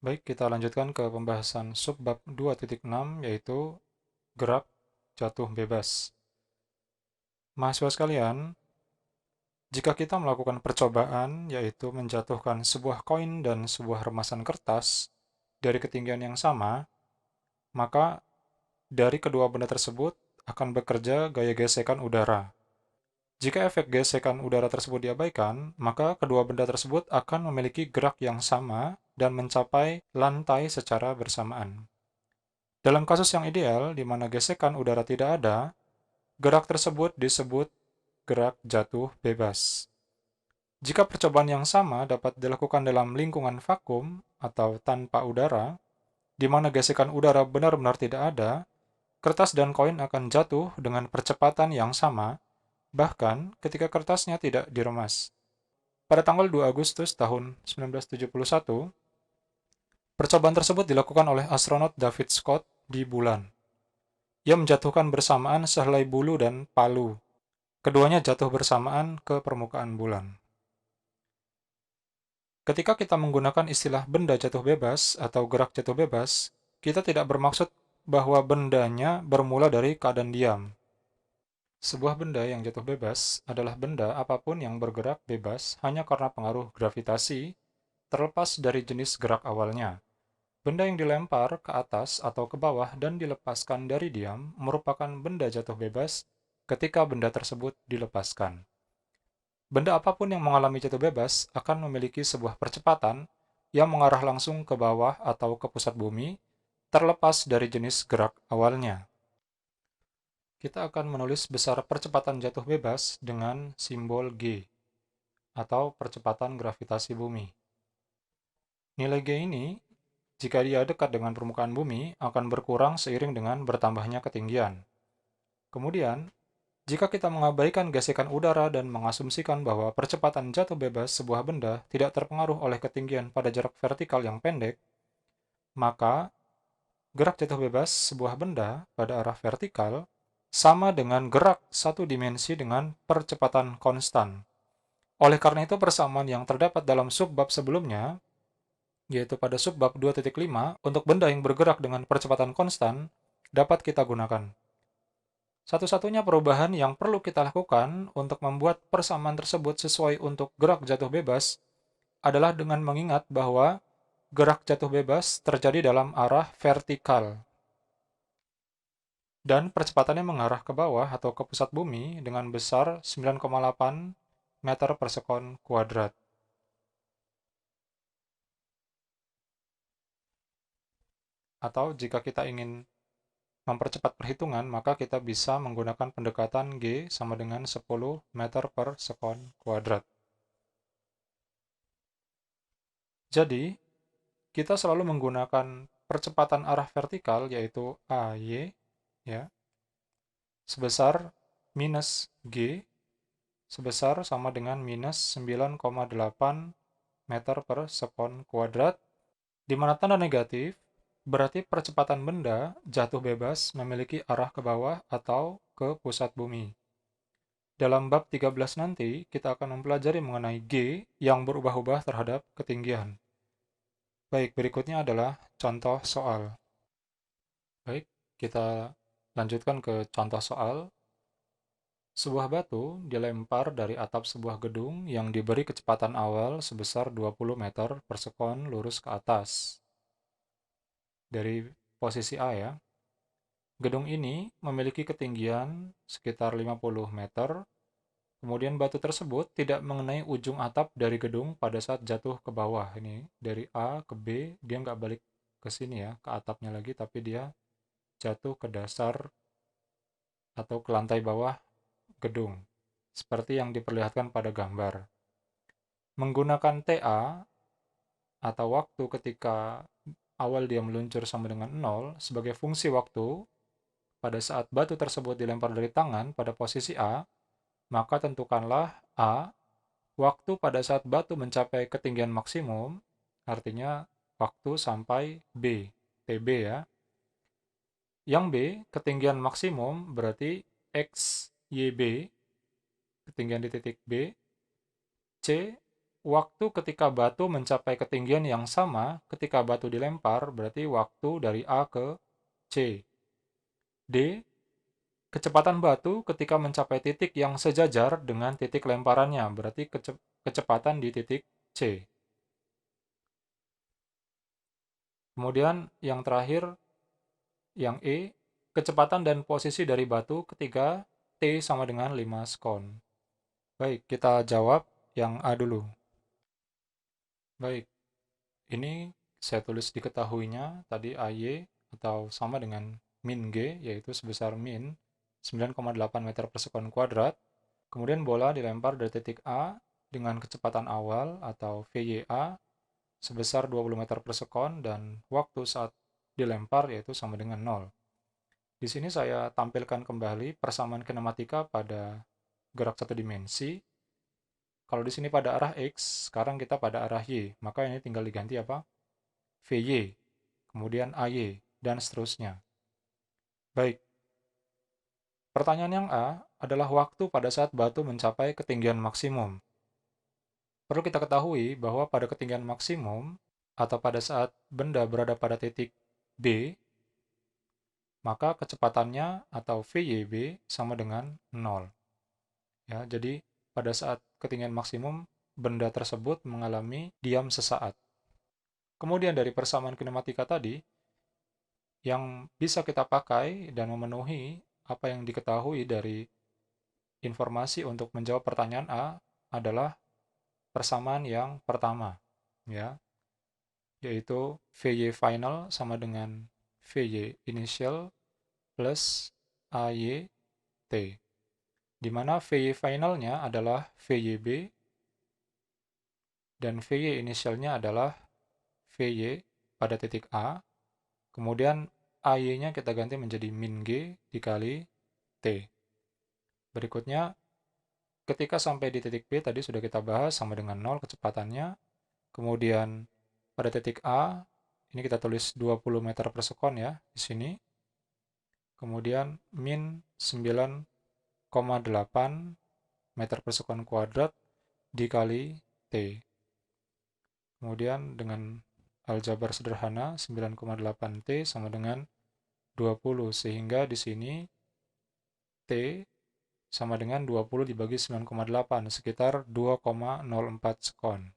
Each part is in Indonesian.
Baik, kita lanjutkan ke pembahasan subbab 2.6 yaitu gerak jatuh bebas. Mahasiswa sekalian, jika kita melakukan percobaan yaitu menjatuhkan sebuah koin dan sebuah remasan kertas dari ketinggian yang sama, maka dari kedua benda tersebut akan bekerja gaya gesekan udara. Jika efek gesekan udara tersebut diabaikan, maka kedua benda tersebut akan memiliki gerak yang sama dan mencapai lantai secara bersamaan. Dalam kasus yang ideal, di mana gesekan udara tidak ada, gerak tersebut disebut gerak jatuh bebas. Jika percobaan yang sama dapat dilakukan dalam lingkungan vakum atau tanpa udara, di mana gesekan udara benar-benar tidak ada, kertas dan koin akan jatuh dengan percepatan yang sama, bahkan ketika kertasnya tidak diremas. Pada tanggal 2 Agustus tahun 1971, percobaan tersebut dilakukan oleh astronot David Scott di bulan. Ia menjatuhkan bersamaan sehelai bulu dan palu. Keduanya jatuh bersamaan ke permukaan bulan. Ketika kita menggunakan istilah benda jatuh bebas atau gerak jatuh bebas, kita tidak bermaksud bahwa bendanya bermula dari keadaan diam. Sebuah benda yang jatuh bebas adalah benda apapun yang bergerak bebas hanya karena pengaruh gravitasi, terlepas dari jenis gerak awalnya. Benda yang dilempar ke atas atau ke bawah dan dilepaskan dari diam merupakan benda jatuh bebas ketika benda tersebut dilepaskan. Benda apapun yang mengalami jatuh bebas akan memiliki sebuah percepatan yang mengarah langsung ke bawah atau ke pusat bumi, terlepas dari jenis gerak awalnya. Kita akan menulis besar percepatan jatuh bebas dengan simbol G, atau percepatan gravitasi bumi. Nilai G ini, jika dia dekat dengan permukaan bumi, akan berkurang seiring dengan bertambahnya ketinggian. Kemudian, jika kita mengabaikan gesekan udara dan mengasumsikan bahwa percepatan jatuh bebas sebuah benda tidak terpengaruh oleh ketinggian pada jarak vertikal yang pendek, maka gerak jatuh bebas sebuah benda pada arah vertikal sama dengan gerak satu dimensi dengan percepatan konstan. Oleh karena itu, persamaan yang terdapat dalam subbab sebelumnya, yaitu pada subbab 2.5, untuk benda yang bergerak dengan percepatan konstan, dapat kita gunakan. Satu-satunya perubahan yang perlu kita lakukan untuk membuat persamaan tersebut sesuai untuk gerak jatuh bebas adalah dengan mengingat bahwa gerak jatuh bebas terjadi dalam arah vertikal dan percepatannya mengarah ke bawah atau ke pusat bumi dengan besar 9,8 meter per sekon kuadrat. Atau jika kita ingin mempercepat perhitungan, maka kita bisa menggunakan pendekatan G sama dengan 10 meter per sekon kuadrat. Jadi, kita selalu menggunakan percepatan arah vertikal yaitu AY ya, sebesar minus G sebesar sama dengan minus 9,8 meter per sekon kuadrat, di mana tanda negatif berarti percepatan benda jatuh bebas memiliki arah ke bawah atau ke pusat bumi. Dalam bab 13 nanti, kita akan mempelajari mengenai G yang berubah-ubah terhadap ketinggian. Baik, berikutnya adalah contoh soal. Baik, kita lanjutkan ke contoh soal. Sebuah batu dilempar dari atap sebuah gedung yang diberi kecepatan awal sebesar 20 meter per sekon lurus ke atas. Dari posisi A ya. Gedung ini memiliki ketinggian sekitar 50 meter. Kemudian batu tersebut tidak mengenai ujung atap dari gedung pada saat jatuh ke bawah. Ini dari A ke B, dia nggak balik ke sini ya, ke atapnya lagi, tapi dia jatuh ke dasar atau ke lantai bawah gedung, seperti yang diperlihatkan pada gambar. Menggunakan TA atau waktu ketika awal dia meluncur sama dengan 0 sebagai fungsi waktu pada saat batu tersebut dilempar dari tangan pada posisi A, maka tentukanlah A waktu pada saat batu mencapai ketinggian maksimum, artinya waktu sampai B, TB ya. Yang B, ketinggian maksimum berarti X, YB, ketinggian di titik B. C, waktu ketika batu mencapai ketinggian yang sama ketika batu dilempar, berarti waktu dari A ke C. D. Kecepatan batu ketika mencapai titik yang sejajar dengan titik lemparannya, berarti kecepatan di titik C. Kemudian yang terakhir, yang E, kecepatan dan posisi dari batu ketika T sama dengan 5 sekon. Baik, kita jawab yang A dulu. Baik, ini saya tulis diketahuinya tadi AY atau sama dengan min G, yaitu sebesar min 9,8 meter per sekon kuadrat. Kemudian bola dilempar dari titik A dengan kecepatan awal atau VYA sebesar 20 meter per sekon dan waktu saat dilempar yaitu sama dengan 0. Di sini saya tampilkan kembali persamaan kinematika pada gerak satu dimensi. Kalau di sini pada arah X, sekarang kita pada arah Y, maka ini tinggal diganti apa? VY, kemudian AY, dan seterusnya. Baik, pertanyaan yang A adalah waktu pada saat batu mencapai ketinggian maksimum. Perlu kita ketahui bahwa pada ketinggian maksimum, atau pada saat benda berada pada titik B, maka kecepatannya atau VYB sama dengan 0. Ya, jadi pada saat ketinggian maksimum, benda tersebut mengalami diam sesaat. Kemudian dari persamaan kinematika tadi, yang bisa kita pakai dan memenuhi apa yang diketahui dari informasi untuk menjawab pertanyaan A adalah persamaan yang pertama, ya, yaitu VY final sama dengan VY initial plus AY T, di mana VY finalnya adalah VYB dan VY initialnya adalah VY pada titik A, kemudian AY-nya kita ganti menjadi min G dikali T. Berikutnya, ketika sampai di titik B tadi sudah kita bahas sama dengan 0 kecepatannya, kemudian pada titik A, ini kita tulis 20 meter per sekon ya, di sini. Kemudian min 9,8 meter per sekon kuadrat dikali T. Kemudian dengan aljabar sederhana 9,8 T sama dengan 20, sehingga di sini T sama dengan 20 dibagi 9,8, sekitar 2,04 sekon.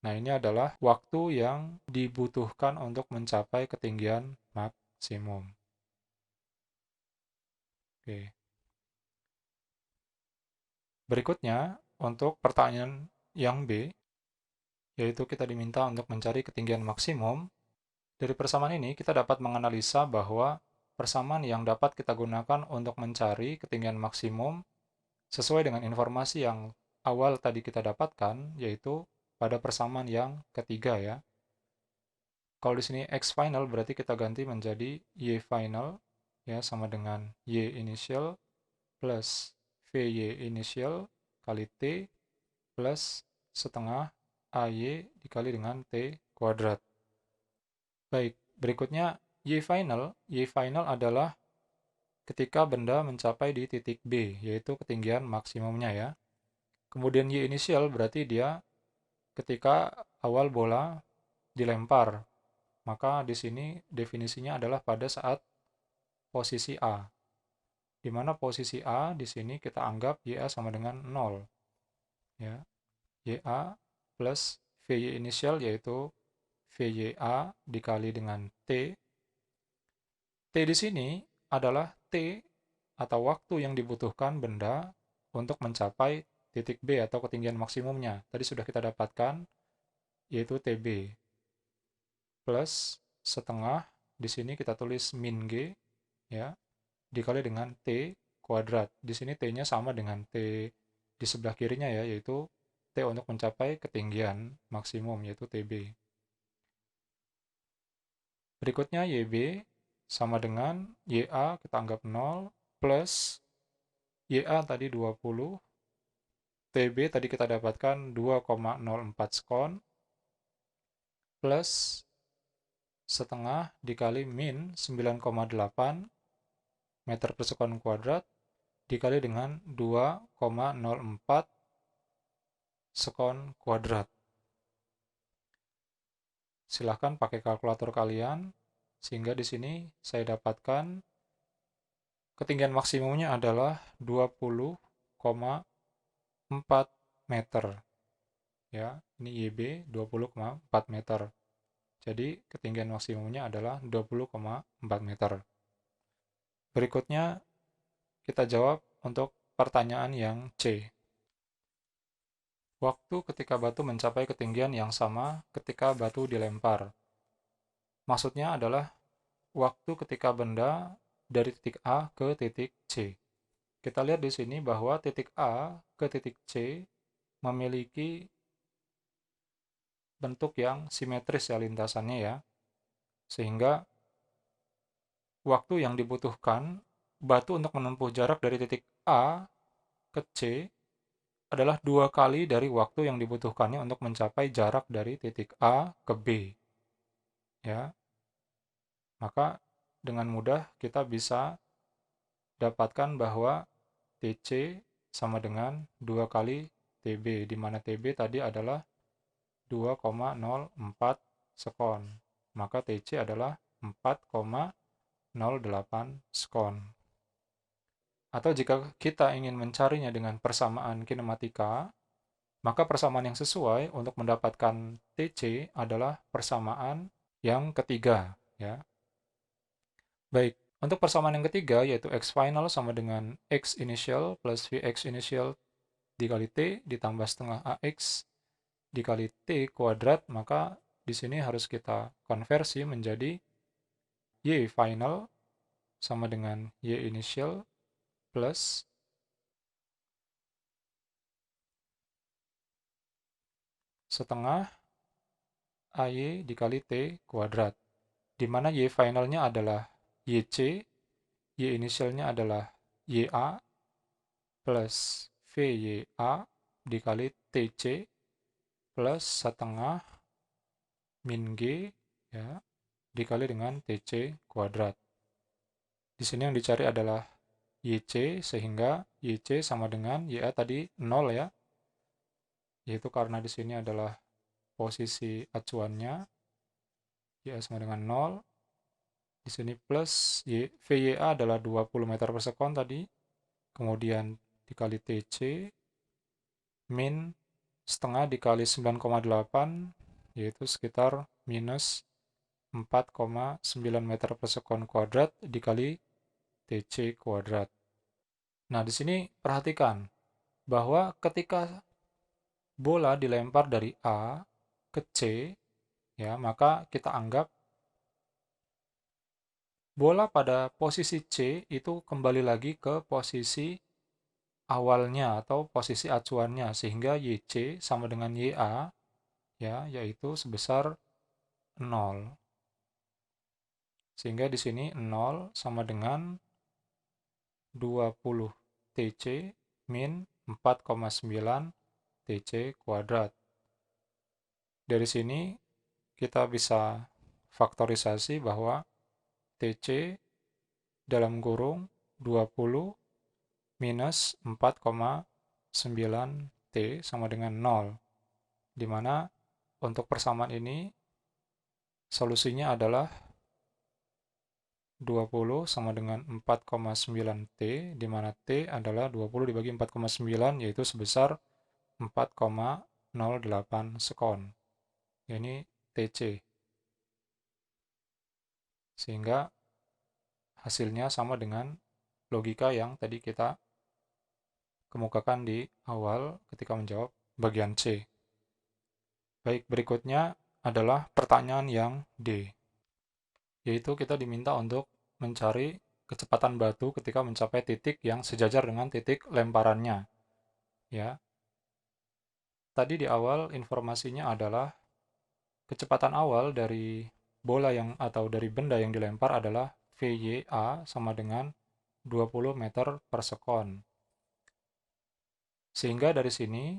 Nah, ini adalah waktu yang dibutuhkan untuk mencapai ketinggian maksimum. Oke. Berikutnya, untuk pertanyaan yang B, yaitu kita diminta untuk mencari ketinggian maksimum. Dari persamaan ini, kita dapat menganalisa bahwa persamaan yang dapat kita gunakan untuk mencari ketinggian maksimum sesuai dengan informasi yang awal tadi kita dapatkan, yaitu pada persamaan yang ketiga ya. Kalau di sini X final berarti kita ganti menjadi Y final, ya, sama dengan Y initial plus VY initial kali T plus setengah AY dikali dengan T kuadrat. Baik, berikutnya Y final. Y final adalah ketika benda mencapai di titik B, yaitu ketinggian maksimumnya ya. Kemudian Y initial berarti dia ketika awal bola dilempar. Maka di sini definisinya adalah pada saat posisi A. Di mana posisi A di sini kita anggap YA sama dengan 0. Ya. YA plus VY initial yaitu VYA dikali dengan T. T di sini adalah T atau waktu yang dibutuhkan benda untuk mencapai titik B atau ketinggian maksimumnya. Tadi sudah kita dapatkan, yaitu TB. Plus setengah, di sini kita tulis min G, ya, dikali dengan T kuadrat. Di sini T-nya sama dengan T di sebelah kirinya ya, yaitu T untuk mencapai ketinggian maksimum, yaitu TB. Berikutnya YB sama dengan YA kita anggap 0 plus YA tadi 20, TB tadi kita dapatkan 2,04 sekon plus setengah dikali min 9,8 meter per sekon kuadrat dikali dengan 2,04 sekon kuadrat. Silahkan pakai kalkulator kalian, sehingga di sini saya dapatkan ketinggian maksimumnya adalah 20,4 meter. Ya, ini YB 20,4 meter. Jadi ketinggian maksimumnya adalah 20,4 meter. Berikutnya kita jawab untuk pertanyaan yang C. Waktu ketika batu mencapai ketinggian yang sama ketika batu dilempar. Maksudnya adalah waktu ketika benda dari titik A ke titik C. Kita lihat di sini bahwa titik A ke titik C memiliki bentuk yang simetris ya lintasannya ya. Sehingga waktu yang dibutuhkan batu untuk menempuh jarak dari titik A ke C adalah 2 kali dari waktu yang dibutuhkannya untuk mencapai jarak dari titik A ke B. Ya. Maka dengan mudah kita bisa dapatkan bahwa TC sama dengan 2 kali TB, di mana TB tadi adalah 2,04 sekon. Maka TC adalah 4,08 sekon. Atau jika kita ingin mencarinya dengan persamaan kinematika, maka persamaan yang sesuai untuk mendapatkan TC adalah persamaan yang ketiga. Ya. Baik, untuk persamaan yang ketiga yaitu X final sama dengan X initial plus Vx initial dikali T ditambah setengah AX dikali T kuadrat, maka di sini harus kita konversi menjadi Y final sama dengan Y initial plus setengah AY dikali T kuadrat, di mana Y finalnya adalah YC, Y initialnya adalah YA, plus VYA dikali TC, plus setengah min G, ya, dikali dengan TC kuadrat. Di sini yang dicari adalah YC, sehingga YC sama dengan YA tadi 0 ya, yaitu karena di sini adalah posisi acuannya, YA sama dengan 0, di sini plus VYA adalah 20 meter per sekon tadi, kemudian dikali TC, min setengah dikali 9,8, yaitu sekitar minus 4,9 meter per sekon kuadrat dikali TC kuadrat. Nah, di sini perhatikan bahwa ketika bola dilempar dari A ke C, ya, maka kita anggap bola pada posisi C itu kembali lagi ke posisi awalnya atau posisi acuannya, sehingga YC sama dengan YA, ya, yaitu sebesar 0. Sehingga di sini 0 sama dengan 20 TC min 4,9 TC kuadrat. Dari sini kita bisa faktorisasi bahwa TC dalam kurung 20 minus 4,9 T sama dengan 0, di mana untuk persamaan ini solusinya adalah 20 sama dengan 4,9 T, di mana T adalah 20 dibagi 4,9, yaitu sebesar 4,08 sekon. Ini TC. Sehingga hasilnya sama dengan logika yang tadi kita kemukakan di awal ketika menjawab bagian C. Baik, berikutnya adalah pertanyaan yang D, yaitu kita diminta untuk mencari kecepatan batu ketika mencapai titik yang sejajar dengan titik lemparannya. Ya. Tadi di awal informasinya adalah kecepatan awal dari bola yang atau dari benda yang dilempar adalah VYA sama dengan 20 meter per sekon. Sehingga dari sini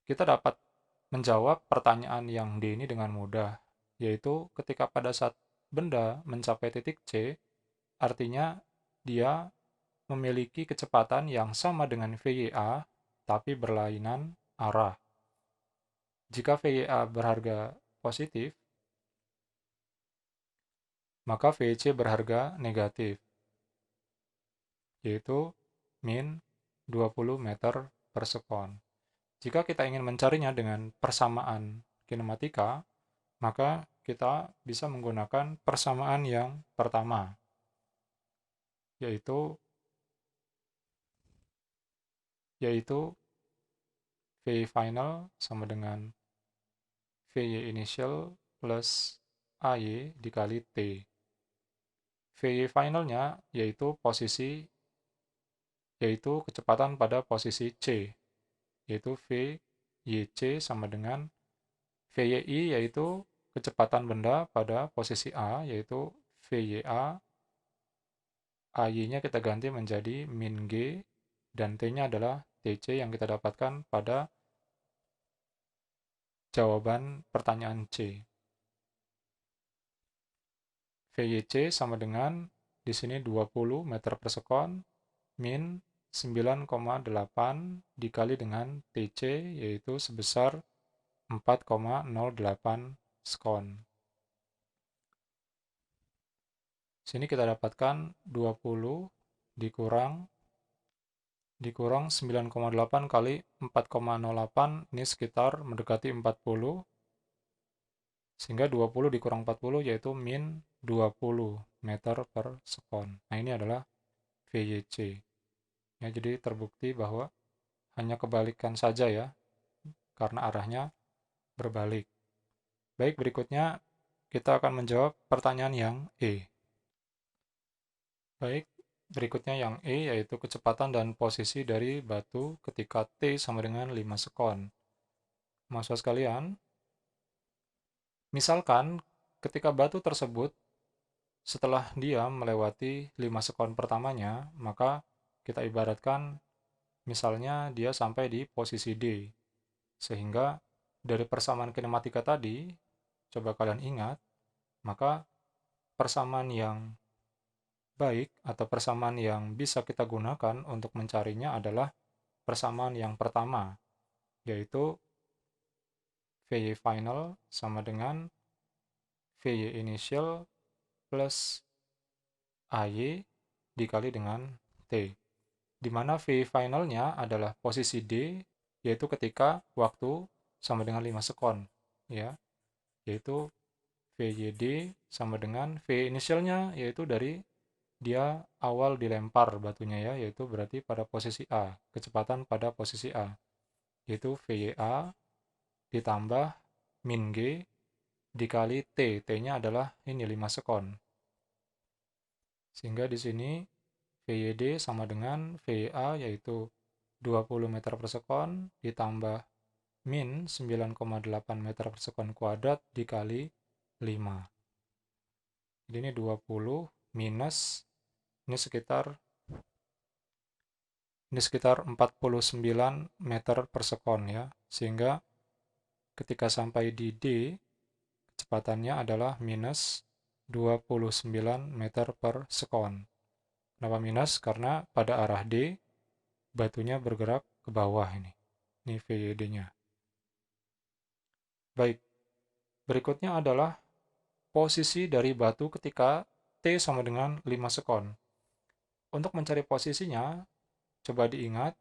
kita dapat menjawab pertanyaan yang D ini dengan mudah, yaitu ketika pada saat benda mencapai titik C, artinya dia memiliki kecepatan yang sama dengan VYA, tapi berlainan arah. Jika VYA berharga positif, maka VYC berharga negatif, yaitu min 20 meter per sekon. Jika kita ingin mencarinya dengan persamaan kinematika, maka kita bisa menggunakan persamaan yang pertama, yaitu VY final sama dengan VY initial plus AY dikali T. VY finalnya yaitu kecepatan pada posisi C, yaitu VYC sama dengan VYI, yaitu kecepatan benda pada posisi A, yaitu VYA. AY-nya kita ganti menjadi min G, dan T-nya adalah TC yang kita dapatkan pada jawaban pertanyaan C. VYC sama dengan di sini 20 meter per sekon min 9,8 dikali dengan TC, yaitu sebesar 4,08 sekon. Sini kita dapatkan 20 dikurang 9,8 kali 4,08, ini sekitar mendekati 40, sehingga 20 dikurang 40 yaitu min 20 meter per sekon. Nah, ini adalah VYC. Ya, jadi terbukti bahwa hanya kebalikan saja ya, karena arahnya berbalik. Baik, berikutnya kita akan menjawab pertanyaan yang E. Baik, berikutnya yang E, yaitu kecepatan dan posisi dari batu ketika T sama dengan 5 sekon. Mahasiswa sekalian, misalkan ketika batu tersebut setelah dia melewati 5 sekon pertamanya, maka kita ibaratkan misalnya dia sampai di posisi D. Sehingga dari persamaan kinematika tadi, coba kalian ingat, maka persamaan yang baik atau persamaan yang bisa kita gunakan untuk mencarinya adalah persamaan yang pertama, yaitu VY final sama dengan VY initial plus AY dikali dengan T, di mana VY finalnya adalah posisi D, yaitu ketika waktu sama dengan 5 sekon, ya, yaitu VYD sama dengan VY initialnya, yaitu dari dia awal dilempar batunya ya, yaitu berarti pada posisi A, kecepatan pada posisi A, yaitu VYA ditambah min G dikali T, T-nya adalah ini 5 sekon. Sehingga di sini VYD sama dengan VYA, yaitu 20 meter per sekon ditambah min 9,8 meter per sekon kuadrat dikali 5. Jadi ini 20 minus ini sekitar 49 meter per sekon ya. Sehingga ketika sampai di D, kecepatannya adalah minus 29 meter per sekon. Kenapa minus? Karena pada arah D, batunya bergerak ke bawah ini. Ini VYD-nya. Baik, berikutnya adalah posisi dari batu ketika T sama dengan 5 sekon. Untuk mencari posisinya, coba diingat,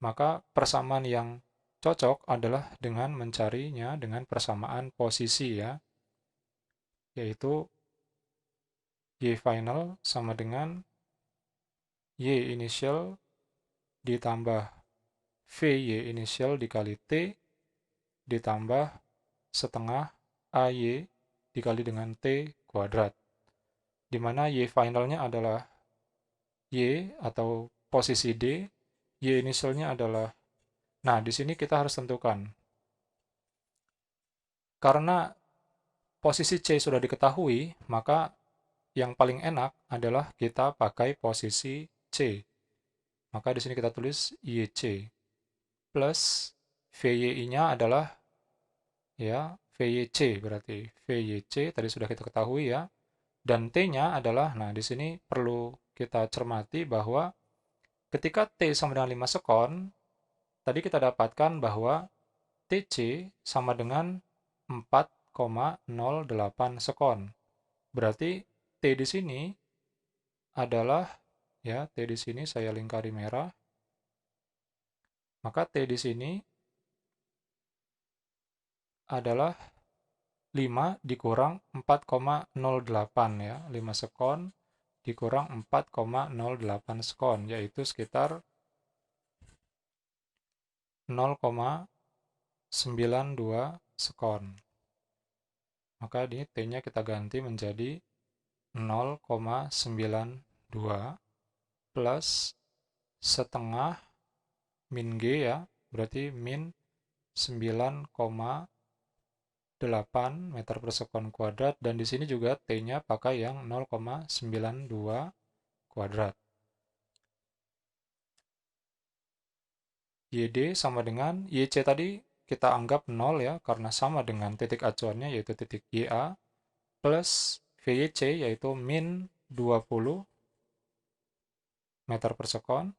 maka persamaan yang cocok adalah dengan mencarinya dengan persamaan posisi ya, yaitu Y final sama dengan Y initial ditambah VY initial dikali T ditambah setengah AY dikali dengan T kuadrat, di mana Y finalnya adalah Y atau posisi D, Y initialnya adalah, nah di sini kita harus tentukan, karena posisi C sudah diketahui, maka yang paling enak adalah kita pakai posisi C. Maka di sini kita tulis YC plus VYI-nya adalah ya VYC, berarti VYC tadi sudah kita ketahui ya. Dan T-nya adalah, nah di sini perlu kita cermati bahwa ketika T sama dengan 5 sekon, tadi kita dapatkan bahwa TC sama dengan 4,08 sekon. Berarti T di sini adalah, ya, T di sini saya lingkari merah, maka T di sini adalah 5 dikurang 4,08 ya, 5 sekon dikurang 4,08 sekon, yaitu sekitar 0,92 sekon. Maka ini T-nya kita ganti menjadi 0,92 plus setengah min G ya, berarti min 9,8 meter per sekon kuadrat, dan di sini juga T-nya pakai yang 0,92 kuadrat. YD sama dengan YC tadi kita anggap 0 ya, karena sama dengan titik acuannya yaitu titik YA, plus VYC yaitu min 20 meter per sekon,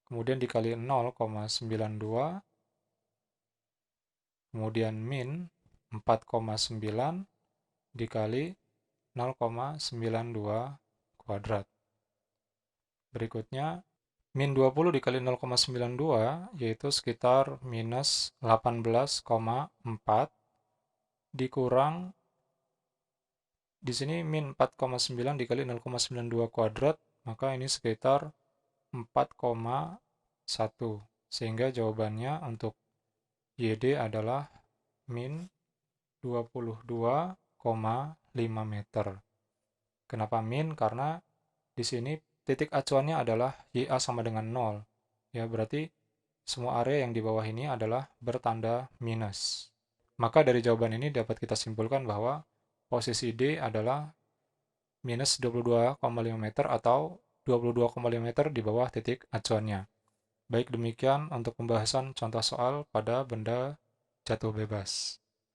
kemudian dikali 0,92, kemudian min 4,9 dikali 0,92 kuadrat. Berikutnya, min 20 dikali 0,92 yaitu sekitar minus 18,4 dikurang, di sini min 4,9 dikali 0,92 kuadrat, maka ini sekitar 4,1. Sehingga jawabannya untuk YD adalah min 22,5 meter. Kenapa min? Karena di sini titik acuannya adalah YA sama dengan 0. Ya, berarti semua area yang di bawah ini adalah bertanda minus. Maka dari jawaban ini dapat kita simpulkan bahwa posisi D adalah minus 22,5 meter atau 22,5 meter di bawah titik acuannya. Baik, demikian untuk pembahasan contoh soal pada benda jatuh bebas.